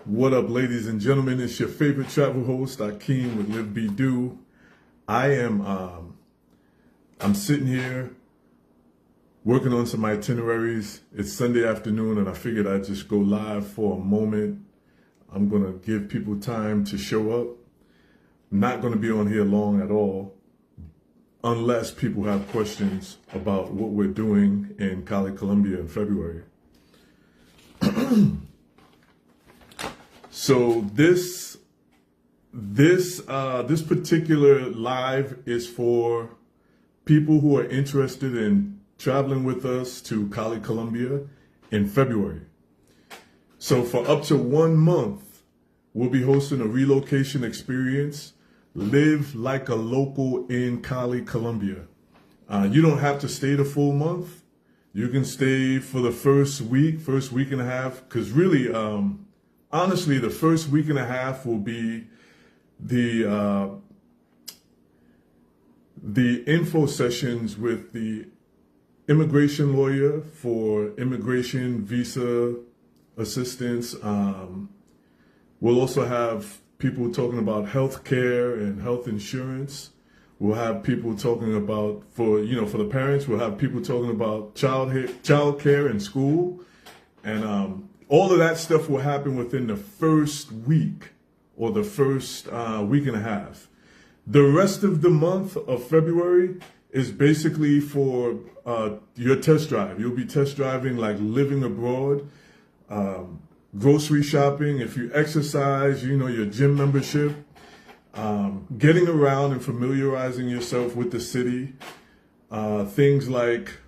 What up, ladies and gentlemen? It's your favorite travel host, Akeem with Live Be Do. I'm sitting here working on some itineraries. It's Sunday afternoon, and I figured I'd just go live for a moment. I'm gonna give people time to show up. I'm not gonna be on here long at all, unless people have questions about what we're doing in Cali Colombia in February. So this particular live is for people who are interested in traveling with us to Cali Colombia in February. So for up to 1 month, we'll be hosting a relocation experience. Live like a local in Cali Colombia. You don't have to stay the full month. You can stay for the first week and a half, because really, honestly, the first week and a half will be the info sessions with the immigration lawyer for immigration visa assistance. We'll also have people talking about health care and health insurance. We'll have people talking about, for the parents, we'll have people talking about child care and school. And all of that stuff will happen within the first week or the first week and a half. The rest of the month of February is basically for your test drive. You'll be test driving, like living abroad, grocery shopping, if you exercise, your gym membership, getting around and familiarizing yourself with the city, things like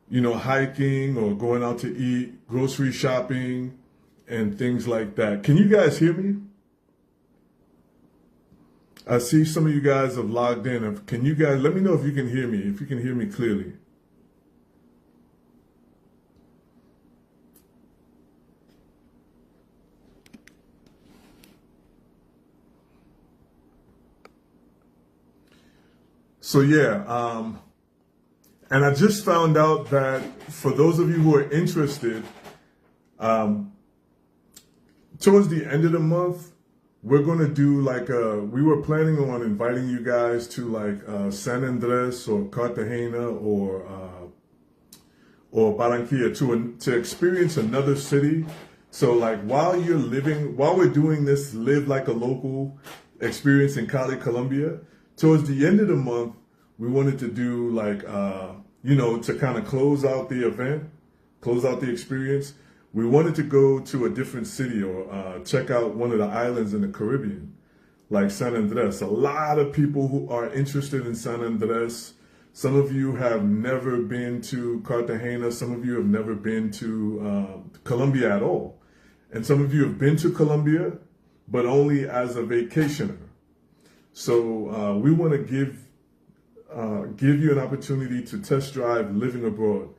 hiking or going out to eat, grocery shopping, and things like that. Can you guys hear me? I see some of you guys have logged in. Can you guys let me know if you can hear me, if you can hear me clearly? So yeah, and I just found out that for those of you who are interested, towards the end of the month, we're going to do we were planning on inviting you guys to San Andres or Cartagena or Barranquilla to experience another city. So while we're doing this Live Like a Local experience in Cali, Colombia, towards the end of the month, we wanted to do to kind of close out the event, close out the experience. We wanted to go to a different city or check out one of the islands in the Caribbean, like San Andres. A lot of people who are interested in San Andres. Some of you have never been to Cartagena. Some of you have never been to Colombia at all. And some of you have been to Colombia, but only as a vacationer. So we want to give you an opportunity to test drive living abroad.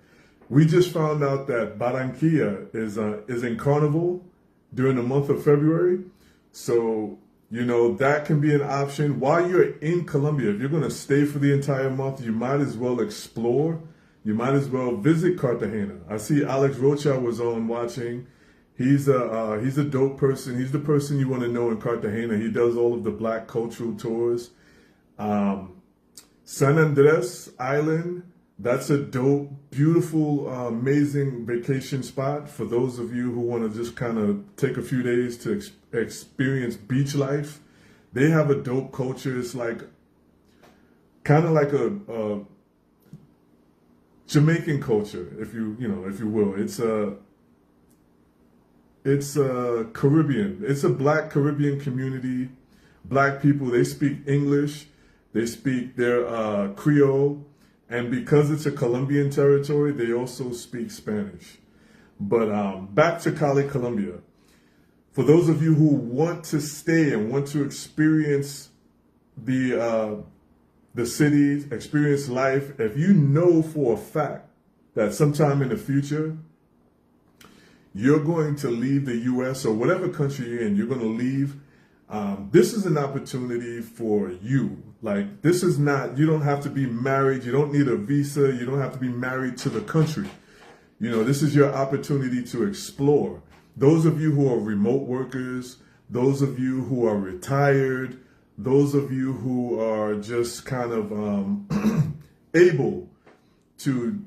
We just found out that Barranquilla is in Carnival during the month of February. So, that can be an option. While you're in Colombia, if you're going to stay for the entire month, you might as well explore. You might as well visit Cartagena. I see Alex Rocha was on watching. He's a dope person. He's the person you want to know in Cartagena. He does all of the Black cultural tours. San Andres Island, that's a dope, beautiful, amazing vacation spot for those of you who want to just kind of take a few days to experience beach life. They have a dope culture. It's kind of like a Jamaican culture, if you will. It's a Caribbean. It's a Black Caribbean community. Black people, they speak English. They speak their Creole. And because it's a Colombian territory, they also speak Spanish. But back to Cali, Colombia. For those of you who want to stay and want to experience the city, experience life, if you know for a fact that sometime in the future, you're going to leave the U.S. or whatever country you're in, you're going to leave, this is an opportunity for you. This is not, you don't have to be married. You don't need a visa. You don't have to be married to the country. This is your opportunity to explore. those of you who are remote workers, those of you who are retired, those of you who are just kind of able to,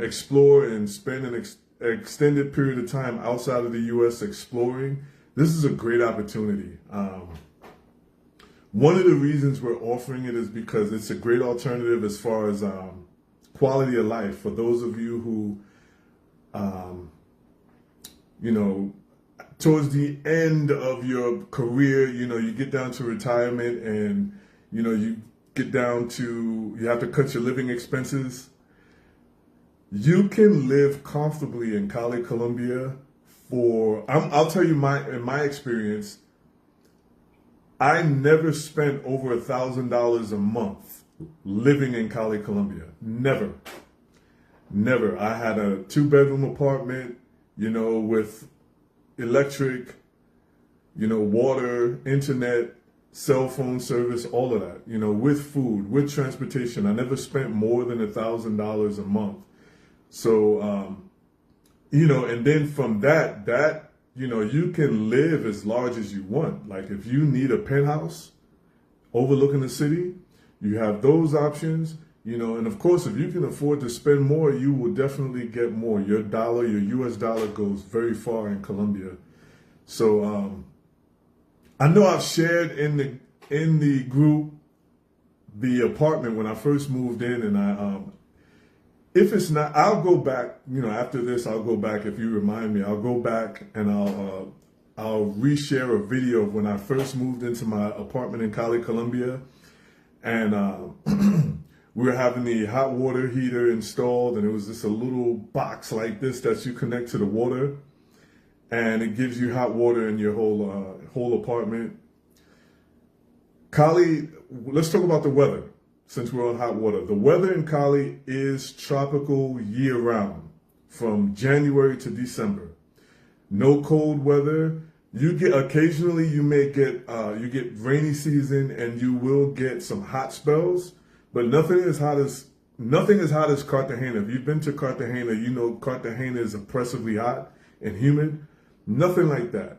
explore and spend an extended period of time outside of the U.S. exploring, this is a great opportunity. One of the reasons we're offering it is because it's a great alternative as far as quality of life for those of you who, towards the end of your career, you get down to retirement and, you get down to, you have to cut your living expenses. You can live comfortably in Cali Colombia for, I'll tell you in my experience, I never spent over $1,000 a month living in Cali Colombia. Never. I had a 2-bedroom apartment, with electric, water, internet, cell phone service, all of that, with food, with transportation. I never spent more than $1,000 a month. So, and then from that, you can live as large as you want. Like if you need a penthouse overlooking the city, you have those options, and of course, if you can afford to spend more, you will definitely get more. Your US dollar goes very far in Colombia. So, I know I've shared in the group, the apartment when I first moved in, and if it's not, I'll go back, after this, I'll go back. If you remind me, I'll go back and I'll reshare a video of when I first moved into my apartment in Cali, Colombia. And we were having the hot water heater installed, and it was just a little box like this that you connect to the water, and it gives you hot water in your whole apartment. Cali, let's talk about the weather. Since we're on hot water, the weather in Cali is tropical year-round, from January to December. No cold weather. You get occasionally, you get rainy season, and you will get some hot spells, but nothing as hot as Cartagena. If you've been to Cartagena, Cartagena is oppressively hot and humid. Nothing like that.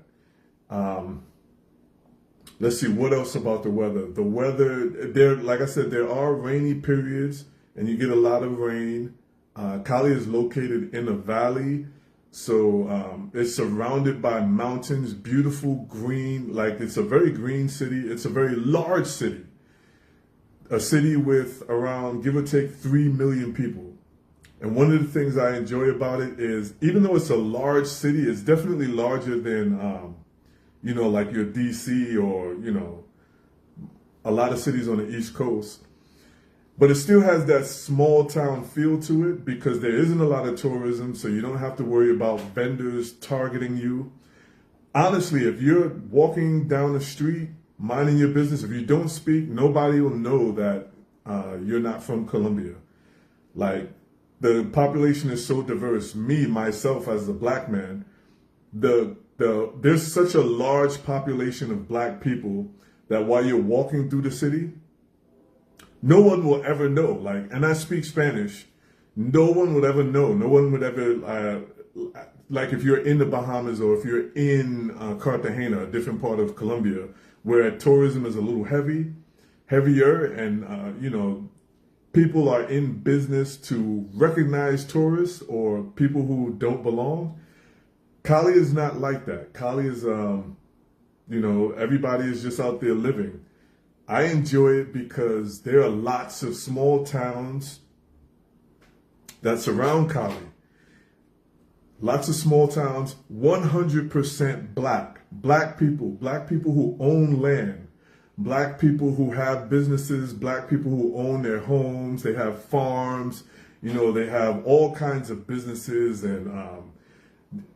Let's see, what else about the weather? The weather, like I said, there are rainy periods, and you get a lot of rain. Cali is located in a valley, so it's surrounded by mountains, beautiful green, like it's a very green city. It's a very large city. A city with around, give or take, 3 million people. And one of the things I enjoy about it is, even though it's a large city, it's definitely larger than, like your DC or, a lot of cities on the East Coast. But it still has that small town feel to it because there isn't a lot of tourism, so you don't have to worry about vendors targeting you. Honestly, if you're walking down the street, minding your business, if you don't speak, nobody will know that you're not from Colombia. Like, the population is so diverse. Me, myself, as a black man, there's such a large population of black people that while you're walking through the city, no one will ever know. Like, and I speak Spanish. No one would ever know. No one would ever, like if you're in the Bahamas or if you're in Cartagena, a different part of Colombia, where tourism is a little heavier, and, people are in business to recognize tourists or people who don't belong. Cali is not like that. Cali is, everybody is just out there living. I enjoy it because there are lots of small towns that surround Cali. Lots of small towns, 100% black people who own land, black people who have businesses, black people who own their homes, they have farms, they have all kinds of businesses and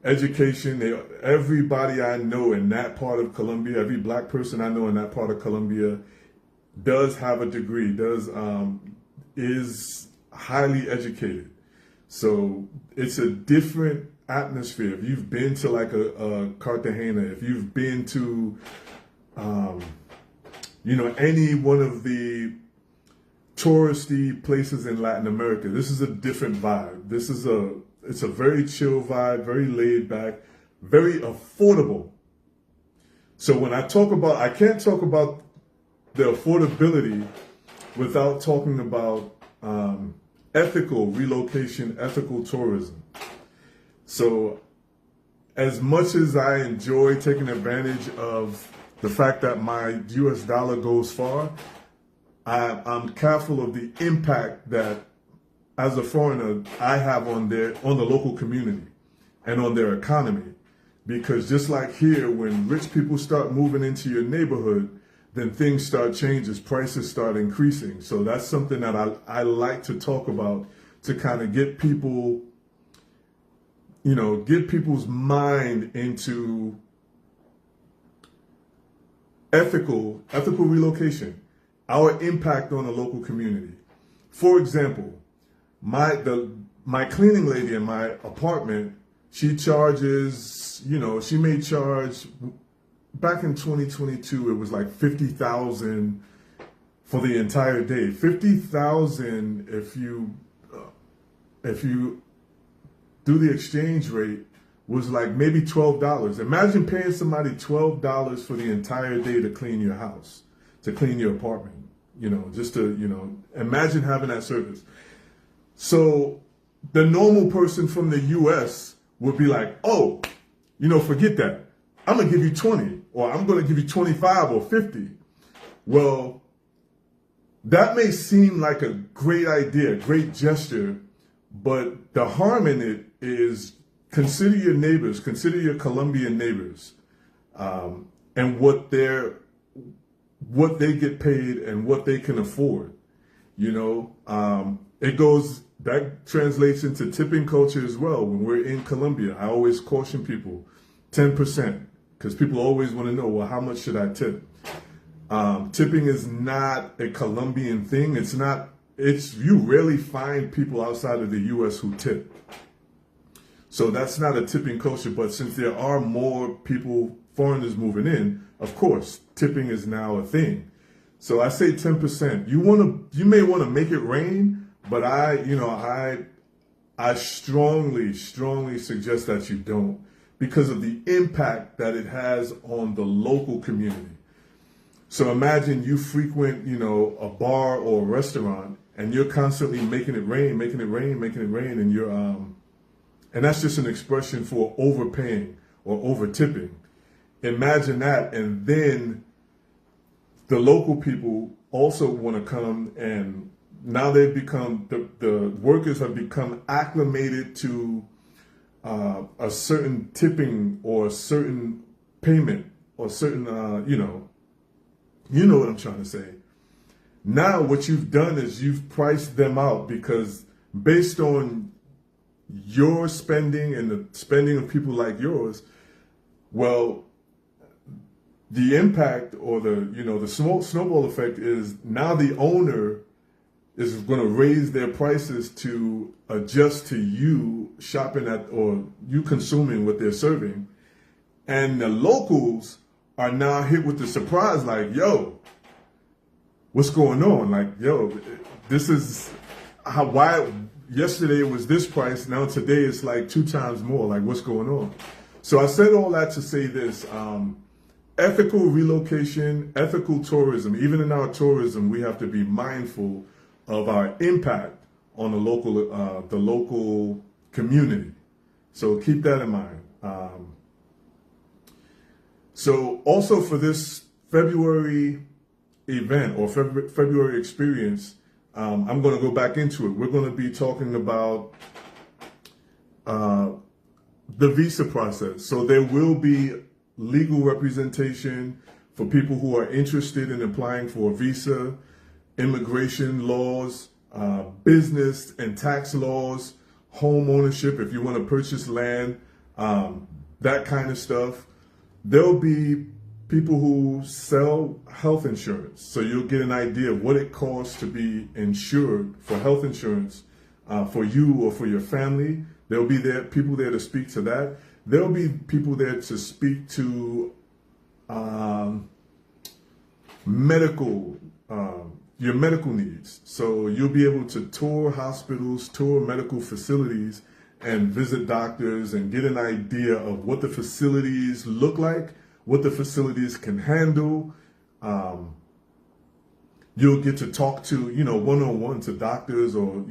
education. Everybody I know in that part of Colombia, every black person I know in that part of Colombia does have a degree, is highly educated. So it's a different atmosphere. If you've been to like a Cartagena, if you've been to, any one of the touristy places in Latin America, this is a different vibe. It's a very chill vibe, very laid back, very affordable. So when I talk about, I can't talk about the affordability without talking about ethical relocation, ethical tourism. So as much as I enjoy taking advantage of the fact that my US dollar goes far, I'm careful of the impact that as a foreigner I have on the local community and on their economy. Because just like here, when rich people start moving into your neighborhood, then things start changing, prices start increasing. So that's something that I like to talk about, to kind of get people, get people's mind into ethical relocation, our impact on the local community. For example, my cleaning lady in my apartment, she charges, she may charge, back in 2022, it was like $50,000 for the entire day. $50,000 if you do the exchange rate was like maybe $12. Imagine paying somebody $12 for the entire day to clean your house, to clean your apartment, just to, imagine having that service. So the normal person from the US would be like, oh, forget that. I'm going to give you 20, or I'm going to give you 25 or 50. Well, that may seem like a great idea, a great gesture, but the harm in it is, consider your neighbors, consider your Colombian neighbors, and what they get paid and what they can afford. That translates into tipping culture as well. When we're in Colombia, I always caution people, 10%, because people always want to know, well, how much should I tip? Tipping is not a Colombian thing. You rarely find people outside of the US who tip. So that's not a tipping culture, but since there are more people, foreigners moving in, of course, tipping is now a thing. So I say 10%. You may want to make it rain, but I strongly suggest that you don't, because of the impact that it has on the local community. So imagine you frequent, a bar or a restaurant, and you're constantly making it rain, and you're and that's just an expression for overpaying or over tipping. Imagine that, and then the local people also want to come, and now they've become, the workers have become acclimated to a certain tipping or a certain payment or certain, you know what I'm trying to say. Now what you've done is you've priced them out, because based on your spending and the spending of people like yours, well, the impact or the snowball effect is now the owner is going to raise their prices to adjust to you shopping at, or you consuming what they're serving. And the locals are now hit with the surprise, like, yo, what's going on? Like, yo, this is why yesterday it was this price, now today it's like 2 times more. Like, what's going on? So I said all that to say this, ethical relocation, ethical tourism. Even in our tourism, we have to be mindful of our impact on the local community. So keep that in mind. So also for this February event or February experience, I'm going to go back into it. We're going to be talking about the visa process. So there will be legal representation for people who are interested in applying for a visa, immigration laws, business and tax laws, home ownership, if you want to purchase land, that kind of stuff. There'll be people who sell health insurance. So you'll get an idea of what it costs to be insured for health insurance for you or for your family. There'll be people there to speak to that. There'll be people there to speak to your medical needs. So you'll be able to tour hospitals, tour medical facilities, and visit doctors and get an idea of what the facilities look like, what the facilities can handle. You'll get to talk to, one-on-one to doctors or,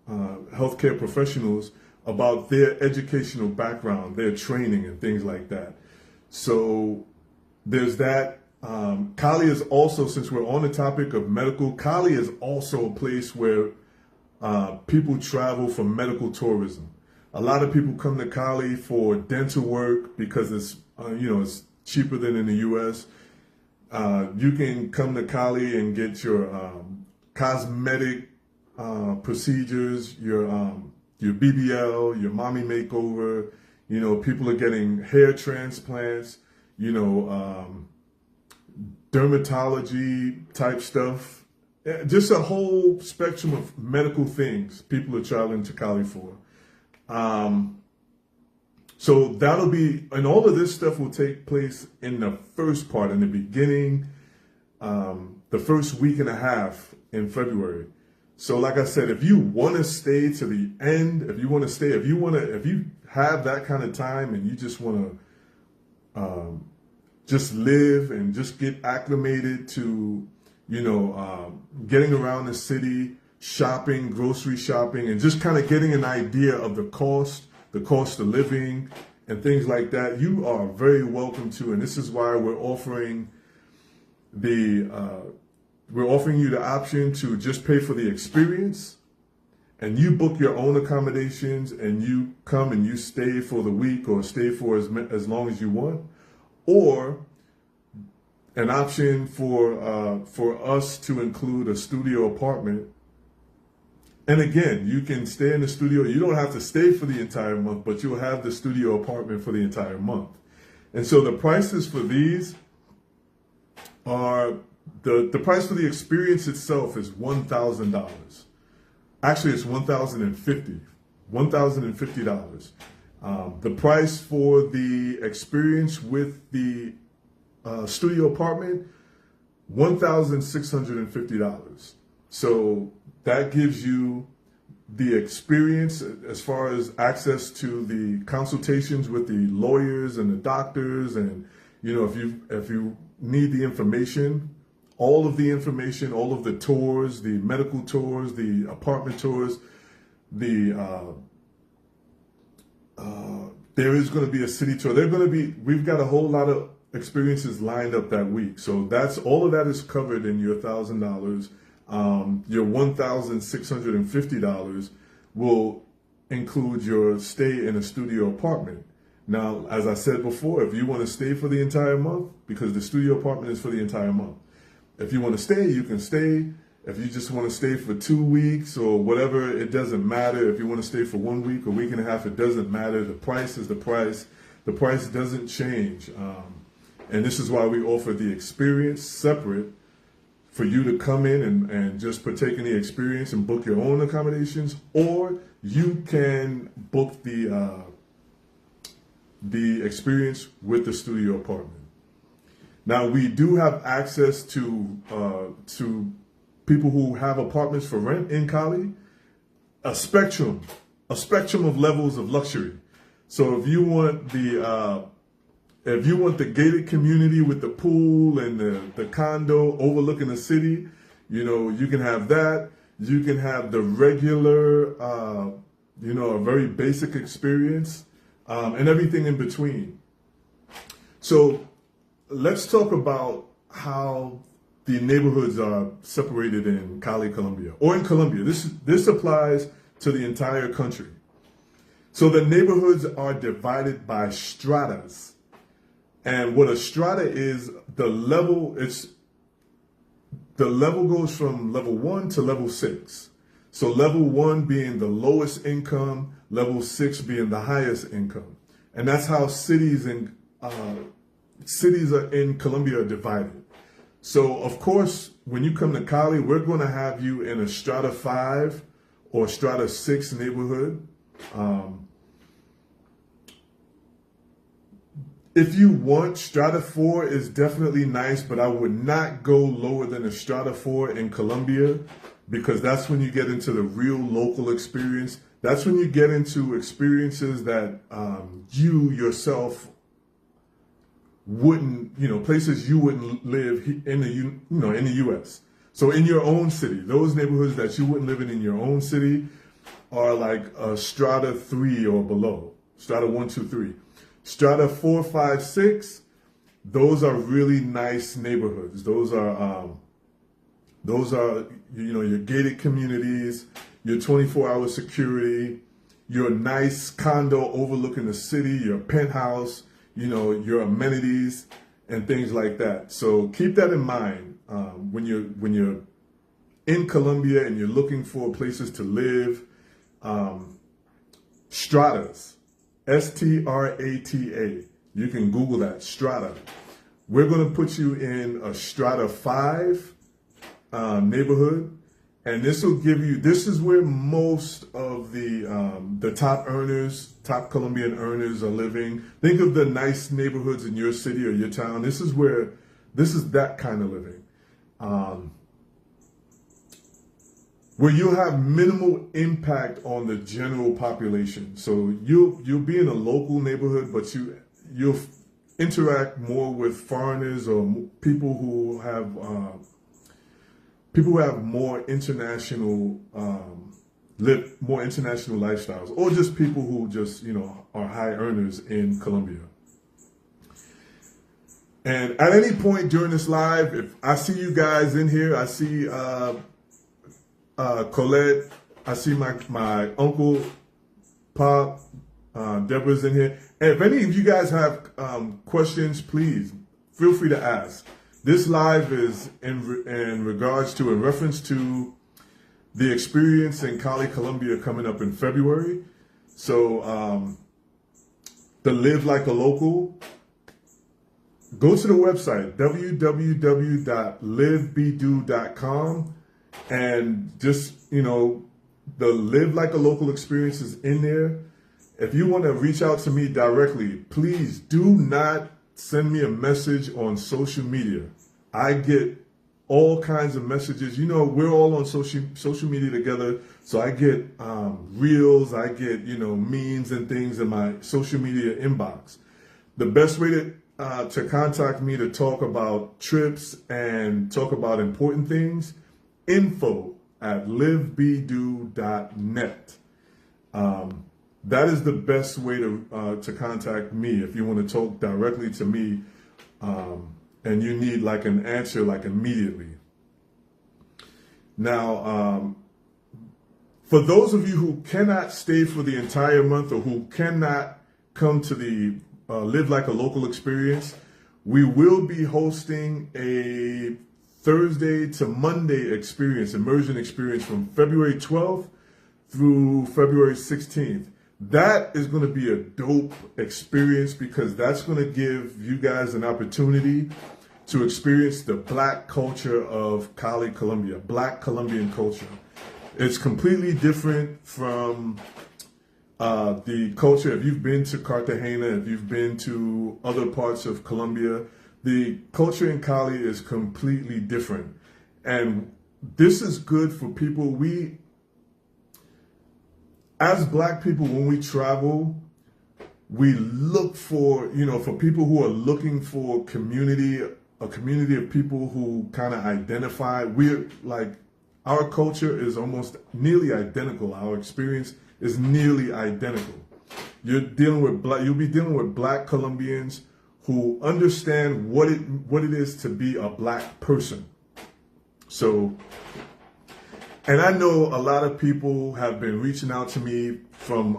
healthcare professionals about their educational background, their training and things like that. So there's that. Cali is also, since we're on the topic of medical, Cali is also a place where people travel for medical tourism. A lot of people come to Cali for dental work because it's, it's cheaper than in the U.S. You can come to Cali and get your cosmetic procedures, your BBL, your mommy makeover. People are getting hair transplants, dermatology type stuff. Just a whole spectrum of medical things people are traveling to Cali for. So that'll be, and all of this stuff will take place in the first part, in the beginning, the first week and a half in February. So like I said, if you want to stay to the end, if you have that kind of time and you just want to just live and just get acclimated to, getting around the city, shopping, grocery shopping, and just kind of getting an idea of the cost of living and things like that, you are very welcome to. And this is why we're offering you the option to just pay for the experience, and you book your own accommodations and you come and you stay for the week or stay for as long as you want, or an option for us to include a studio apartment. And again, you can stay in the studio. You don't have to stay for the entire month, but you'll have the studio apartment for the entire month. And so the prices for these are, the price for the experience itself is $1,000. Actually, it's $1,050. The price for the experience with the studio apartment, $1,650. So that gives you the experience as far as access to the consultations with the lawyers and the doctors, and if you need the information, all of the information, all of the tours, the medical tours, the apartment tours, there is going to be a city tour. We've got a whole lot of experiences lined up that week. So all of that is covered in your $1,000. Your $1,650 will include your stay in a studio apartment. Now, as I said before, if you want to stay for the entire month, because the studio apartment is for the entire month. If you want to stay, you can stay. If you just want to stay for 2 weeks or whatever, it doesn't matter. If you want to stay for 1 week or week and a half, it doesn't matter. The price is the price. The price doesn't change. And this is why we offer the experience separate, for you to come in and just partake in the experience and book your own accommodations, or you can book the experience with the studio apartment. Now, we do have access to people who have apartments for rent in Cali, a spectrum of levels of luxury. So if you want the gated community with the pool and the condo overlooking the city, you can have that. You can have the regular, a very basic experience, and everything in between. So let's talk about how the neighborhoods are separated in Cali, Colombia, or in Colombia. This applies to the entire country. So the neighborhoods are divided by stratas. And what a strata is, the level goes from level 1 to level 6. So level 1 being the lowest income, level 6 being the highest income. And that's how cities in Colombia are divided. So of course, when you come to Cali, we're going to have you in a strata 5 or strata 6 neighborhood. If you want, strata 4 is definitely nice, but I would not go lower than a strata 4 in Colombia, because that's when you get into the real local experience. That's when you get into experiences that you yourself wouldn't, places you wouldn't live in the U.S. So in your own city, those neighborhoods that you wouldn't live in your own city are like a strata 3 or below, strata 1, 2, 3. Strata 4, 5, 6. Those are really nice neighborhoods. Those are your gated communities, your 24-hour security, your nice condo overlooking the city, your penthouse, your amenities and things like that. So keep that in mind when you're in Colombia and you're looking for places to live. Stratas, STRATA. You can Google that, strata. We're going to put you in a strata 5 neighborhood, and this will give you, this is where most of the top earners, top Colombian earners are living. Think of the nice neighborhoods in your city or your town. This is that kind of living. Where you'll have minimal impact on the general population. So you'll be in a local neighborhood, but you'll interact more with foreigners or people who have more international more international lifestyles, or just people who just are high earners in Colombia. And at any point during this live, if I see you guys in here, I see Colette, I see my uncle, Pop, Deborah's in here. And if any of you guys have questions, please feel free to ask. This live is in reference to the experience in Cali, Colombia coming up in February. So the Live Like a Local, go to the website, www.livebedo.com, and just, the Live Like a Local experience is in there. If you want to reach out to me directly, please do not send me a message on social media. I get all kinds of messages. We're all on social media together. So I get reels, I get, memes and things in my social media inbox. The best way to contact me to talk about trips and talk about important things, info@livebedo.net. That is the best way to contact me if you want to talk directly to me, and you need like an answer like immediately. Now, for those of you who cannot stay for the entire month or who cannot come to the Live Like a Local experience, we will be hosting a Thursday to Monday experience, immersion experience from February 12th through February 16th. That is going to be a dope experience because that's going to give you guys an opportunity to experience the Black culture of Cali, Colombia, Black Colombian culture. It's completely different from the culture. If you've been to Cartagena, if you've been to other parts of Colombia, the culture in Cali is completely different. And this is good for people. As Black people, when we travel, we look for, for people who are looking for community, a community of people who kind of identify. We're like, our culture is almost nearly identical. Our experience is nearly identical. You'll be dealing with Black Colombians who understand what it is to be a Black person. So, and I know a lot of people have been reaching out to me from,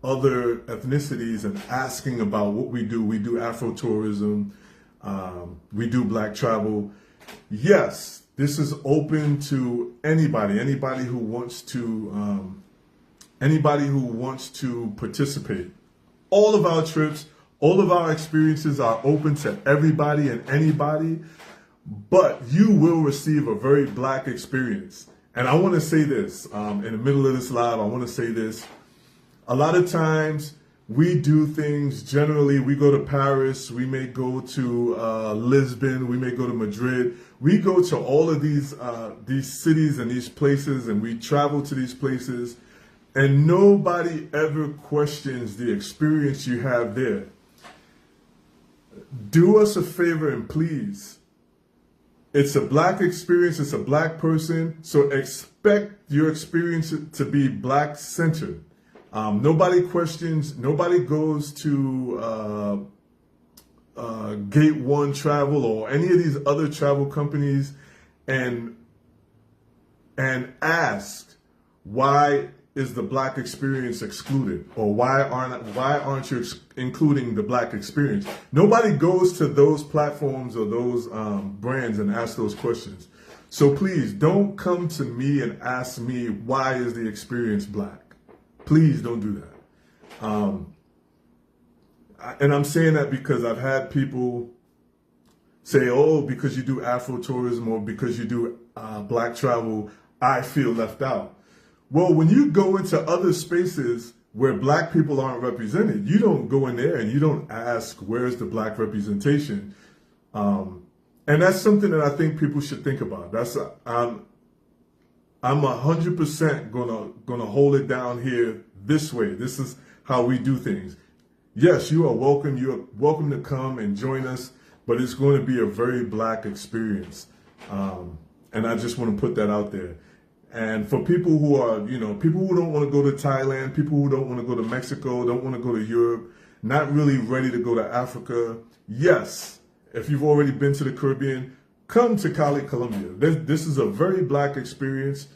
other ethnicities and asking about what we do. We do Afro tourism. We do Black travel. Yes, this is open to anybody who wants to participate. All of our trips, all of our experiences are open to everybody and anybody. But you will receive a very Black experience. And I want to say this, in the middle of this live, I want to say this. A lot of times we do things, generally we go to Paris, we may go to Lisbon, we may go to Madrid. We go to all of these cities and these places, and we travel to these places. And nobody ever questions the experience you have there. Do us a favor and please. It's a black experience, it's a black person, so expect your experience to be black centered. Nobody questions, nobody goes to Gate 1 Travel or any of these other travel companies and ask, why is the black experience excluded, or why aren't you including the black experience? Nobody goes to those platforms or those brands and ask those questions. So please don't come to me and ask me, why is the experience black? Please don't do that. And I'm saying that because I've had people say, oh, because you do Afro tourism or because you do black travel, I feel left out. Well, when you go into other spaces where black people aren't represented, you don't go in there and you don't ask, where's the black representation? And that's something that I think people should think about. I'm 100% gonna hold it down here this way. This is how we do things. Yes, you are welcome. You're welcome to come and join us, but it's going to be a very black experience. And I just want to put that out there. And for people who are, people who don't want to go to Thailand, people who don't want to go to Mexico, don't want to go to Europe, not really ready to go to Africa, yes, if you've already been to the Caribbean, come to Cali Colombia. This is a very black experience.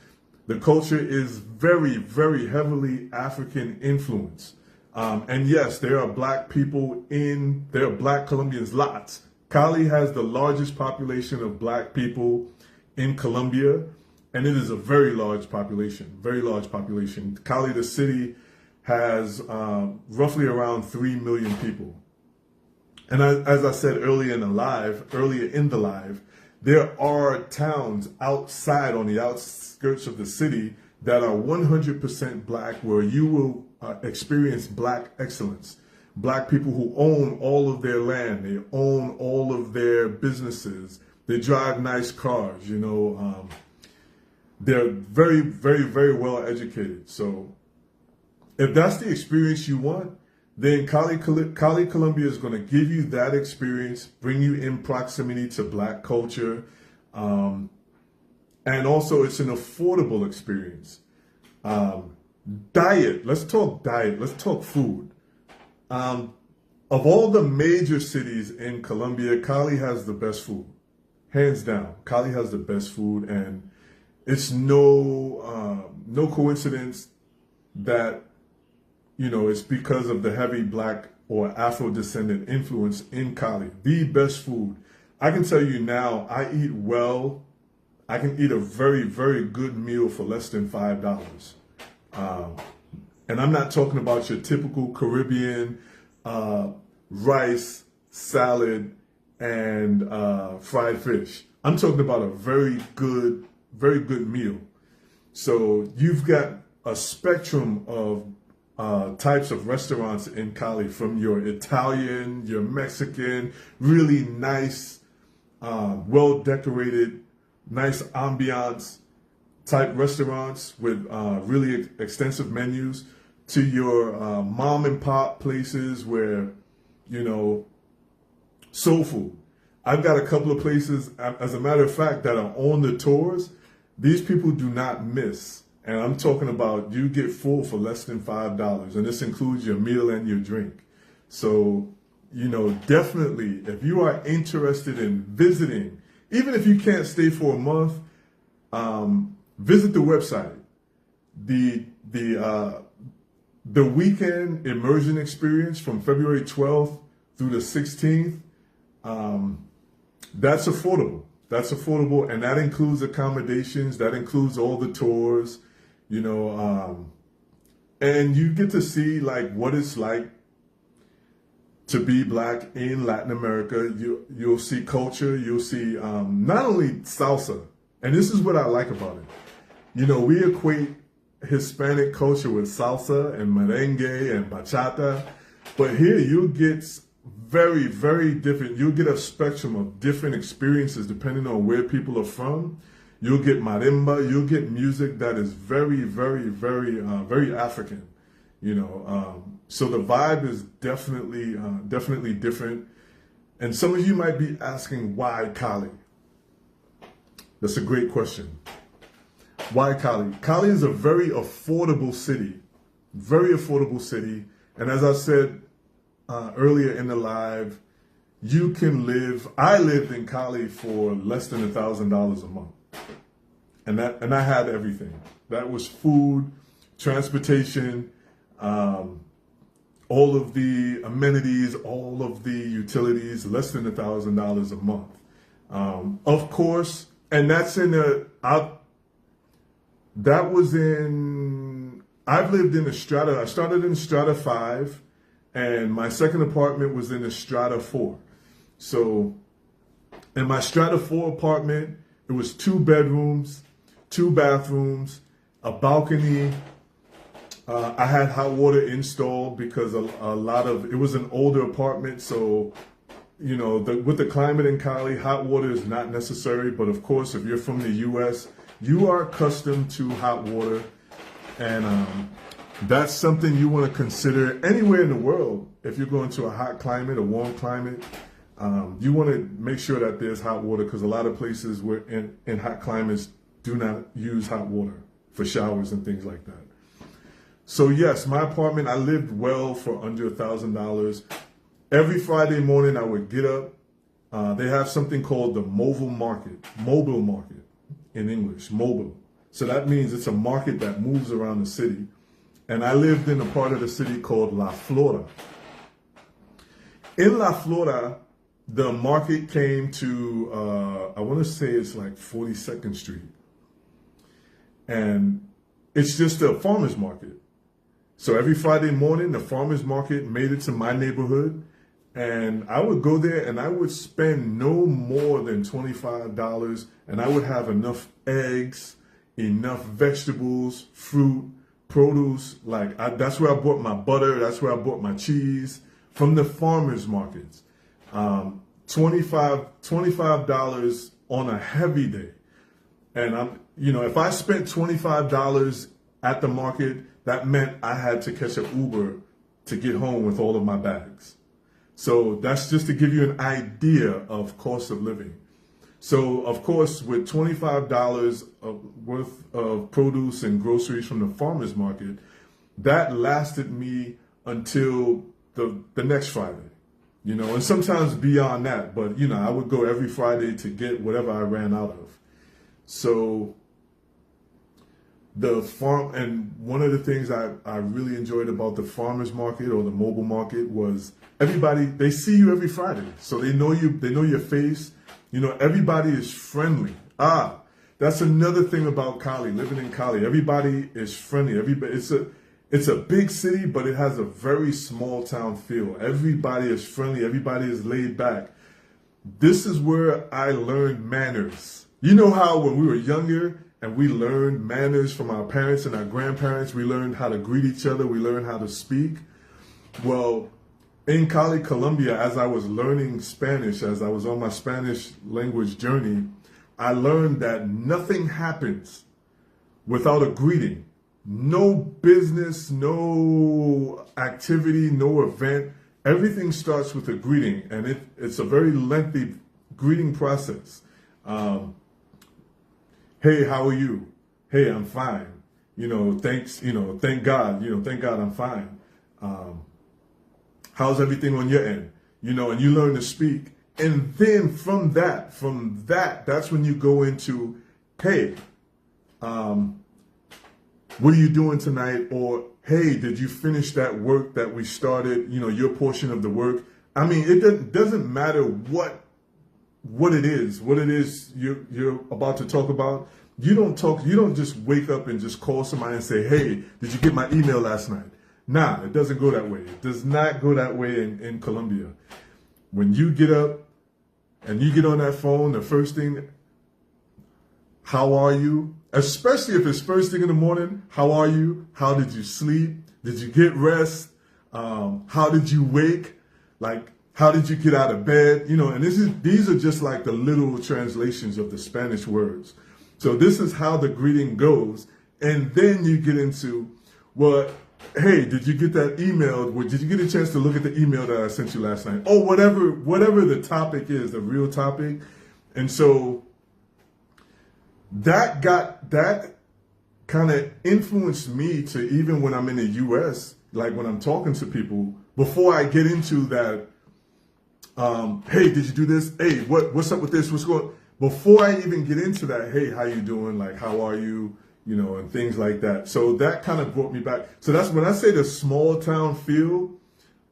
The culture is very, very heavily African influenced. And yes, there are black people there are black Colombians, lots. Cali has the largest population of black people in Colombia. And it is a very large population, very large population. Cali, the city, has roughly around 3 million people. And as I said earlier in the live, there are towns outside on the outskirts of the city that are 100% black, where you will experience black excellence. Black people who own all of their land, they own all of their businesses, they drive nice cars, they're very, very, very well educated. So if that's the experience you want, then Cali Colombia is going to give you that experience, bring you in proximity to black culture. And also it's an affordable experience. Diet, let's talk diet, let's talk food. Of all the major cities in Colombia, Cali has the best food. Hands down, Cali has the best food, and it's no coincidence that, it's because of the heavy black or Afro descendant influence in Cali. The best food. I can tell you now, I eat well. I can eat a very, very good meal for less than $5. And I'm not talking about your typical Caribbean rice, salad, and fried fish. I'm talking about a very good meal. So you've got a spectrum of types of restaurants in Cali, from your Italian, your Mexican, really nice, well decorated, nice ambiance type restaurants with really extensive menus, to your mom and pop places where, soul food. I've got a couple of places, as a matter of fact, that are on the tours. These people do not miss. And I'm talking about, you get full for less than $5. And this includes your meal and your drink. So, definitely, if you are interested in visiting, even if you can't stay for a month, visit the website. The weekend immersion experience from February 12th through the 16th, that's affordable. That's affordable, and that includes accommodations. That includes all the tours, and you get to see what it's like to be black in Latin America. You'll see culture. You'll see not only salsa, and this is what I like about it. We equate Hispanic culture with salsa and merengue and bachata, but here you'll get very, very different. You'll get a spectrum of different experiences depending on where people are from. You'll get marimba. You'll get music that is very, very, very African. So the vibe is definitely different. And some of you might be asking, why Cali? That's a great question. Why Cali? Cali is a very affordable city. Very affordable city. And as I said earlier in the live, I lived in Cali for less than $1,000 a month. And I had everything. That was food, transportation, all of the amenities, all of the utilities, less than $1,000 a month. Of course, and that's I've lived in a strata. I started in strata 5, and my second apartment was in a strata 4. So in my strata 4 apartment, it was 2 bedrooms, 2 bathrooms, a balcony. I had hot water installed because it was an older apartment. So, with the climate in Cali, hot water is not necessary. But of course, if you're from the US, you are accustomed to hot water. And that's something you want to consider anywhere in the world. If you're going to a hot climate, a warm climate, you want to make sure that there's hot water, because a lot of places where in hot climates do not use hot water for showers and things like that. So yes, my apartment, I lived well for under $1,000. Every Friday morning I would get up. They have something called the mobile market in English, mobile. So that means it's a market that moves around the city. And I lived in a part of the city called La Flora. In La Flora, the market came to, I want to say it's like 42nd Street. And it's just a farmer's market. So every Friday morning, the farmer's market made it to my neighborhood. And I would go there and I would spend no more than $25. And I would have enough eggs, enough vegetables, fruit, produce. That's where I bought my butter. That's where I bought my cheese, from the farmers markets. $25 on a heavy day. And if I spent $25 at the market, that meant I had to catch an Uber to get home with all of my bags. So that's just to give you an idea of cost of living. So, of course, with $25 worth of produce and groceries from the farmer's market, that lasted me until the next Friday, and sometimes beyond that. But, I would go every Friday to get whatever I ran out of. So the farm, and one of the things I really enjoyed about the farmer's market or the mobile market was everybody, they see you every Friday. So they know you, they know your face. Everybody is friendly. That's another thing about Cali, living in Cali. Everybody is friendly. It's a big city, but it has a very small town feel. Everybody is friendly. Everybody is laid back. This is where I learned manners. You know how when we were younger and we learned manners from our parents and our grandparents, we learned how to greet each other, we learned how to speak. Well, in Cali, Colombia, as I was learning Spanish, as I was on my Spanish language journey, I learned that nothing happens without a greeting. No business, no activity, no event. Everything starts with a greeting, and it's a very lengthy greeting process. Hey, how are you? Hey, I'm fine. Thanks, thank God, thank God I'm fine. How's everything on your end? And you learn to speak. And then from that, that's when you go into, hey, what are you doing tonight? Or, hey, did you finish that work that we started, your portion of the work? I mean, it doesn't matter what it is you're about to talk about. You don't just wake up and just call somebody and say, hey, did you get my email last night? Nah, it doesn't go that way. It does not go that way in Colombia. When you get up and you get on that phone, the first thing, how are you? Especially if it's first thing in the morning, how are you? How did you sleep? Did you get rest? How did you wake? How did you get out of bed? And these are just like the literal translations of the Spanish words. So this is how the greeting goes. And then you get into, well, hey, did you get that email? Did you get a chance to look at the email that I sent you last night? Or whatever the topic is, the real topic. And so that kind of influenced me to, even when I'm in the US, like when I'm talking to people, before I get into that, hey, did you do this? Hey, what's up with this? What's going on? Before I even get into that, hey, how you doing? Like, how are you? You know, and things like that. So that kind of brought me back. So that's when I say the small town feel,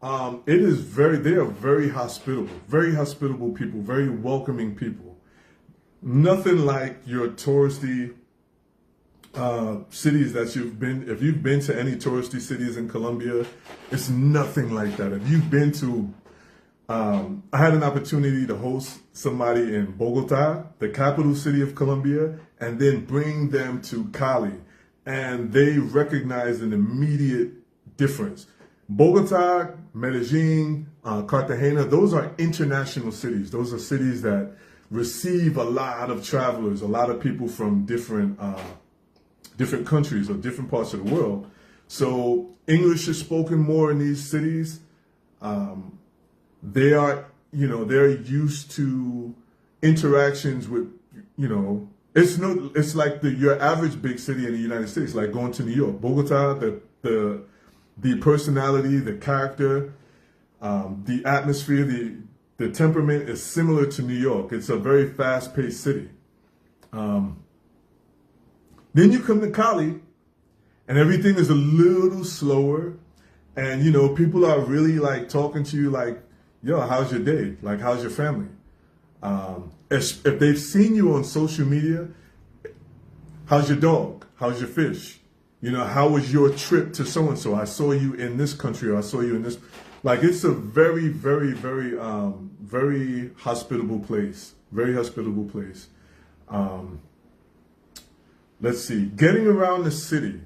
they are very hospitable people, very welcoming people. Nothing like your touristy cities that you've been. If you've been to any touristy cities in Colombia, it's nothing like that. If you've been to, I had an opportunity to host somebody in Bogota, the capital city of Colombia, and then bring them to Cali, and they recognized an immediate difference. Bogota, Medellin, Cartagena, those are international cities. Those are cities that receive a lot of travelers, a lot of people from different countries or different parts of the world. So English is spoken more in these cities. They're used to interactions with, it's like your average big city in the United States, like going to New York. Bogota, the personality, the character, the atmosphere, the temperament is similar to New York. It's a very fast-paced city. Then you come to Cali, and everything is a little slower, and people are really like talking to you like, yo, how's your day? Like, how's your family? If they've seen you on social media, how's your dog? How's your fish? How was your trip to so-and-so? I saw you in this country, or I saw you in this. Like, it's a very, very, very, very hospitable place. Very hospitable place. Let's see. Getting around the city.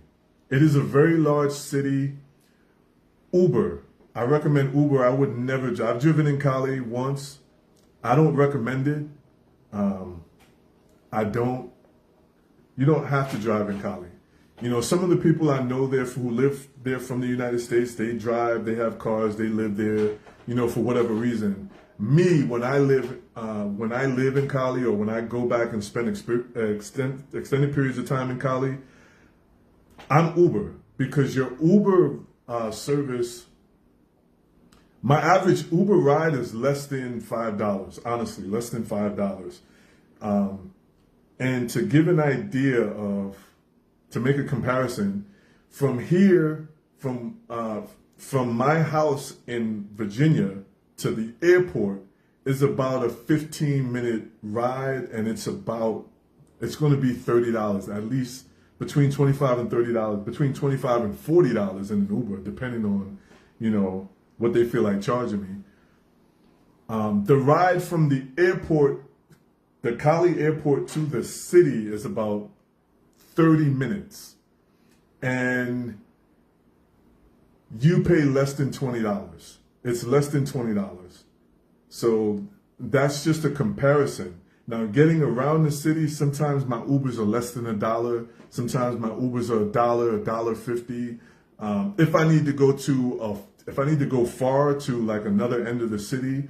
It is a very large city. Uber. I recommend Uber. I would never drive. I've driven in Cali once. I don't recommend it. You don't have to drive in Cali. Some of the people I know there who live there from the United States, they drive, they have cars, they live there, for whatever reason. Me, when I live in Cali, or when I go back and spend extended periods of time in Cali, I'm Uber, because your Uber service, my average Uber ride is less than $5, honestly, less than $5. And to give an idea to make a comparison, from here, from my house in Virginia to the airport is about a 15-minute ride, and it's going to be $30, at least between $25 and $30, between $25 and $40 in an Uber, depending on, what they feel like charging me. The ride from the airport, the Cali airport, to the city is about 30 minutes. And you pay less than $20. It's less than $20. So that's just a comparison. Now, getting around the city, sometimes my Ubers are less than $1. Sometimes my Ubers are $1, $1.50. If I need to go far to like another end of the city,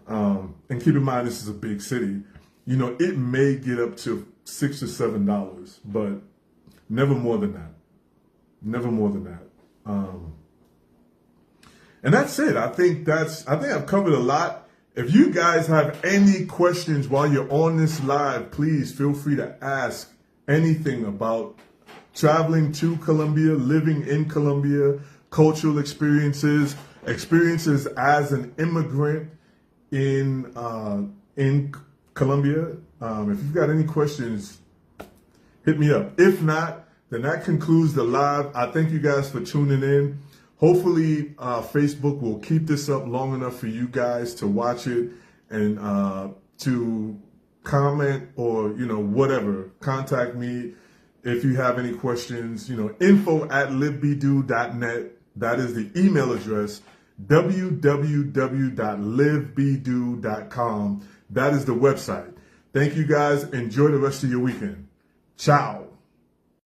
and keep in mind this is a big city, it may get up to $6 or $7, but never more than that. Never more than that. And that's it. I think I've covered a lot. If you guys have any questions while you're on this live, please feel free to ask anything about traveling to Colombia, living in Colombia, cultural experiences as an immigrant in Colombia. If you've got any questions, hit me up. If not, then that concludes the live. I thank you guys for tuning in. Hopefully, Facebook will keep this up long enough for you guys to watch it and to comment or, whatever. Contact me if you have any questions. info@livebdo.net. That is the email address. www.livebdo.com. That is the website. Thank you guys. Enjoy the rest of your weekend. Ciao.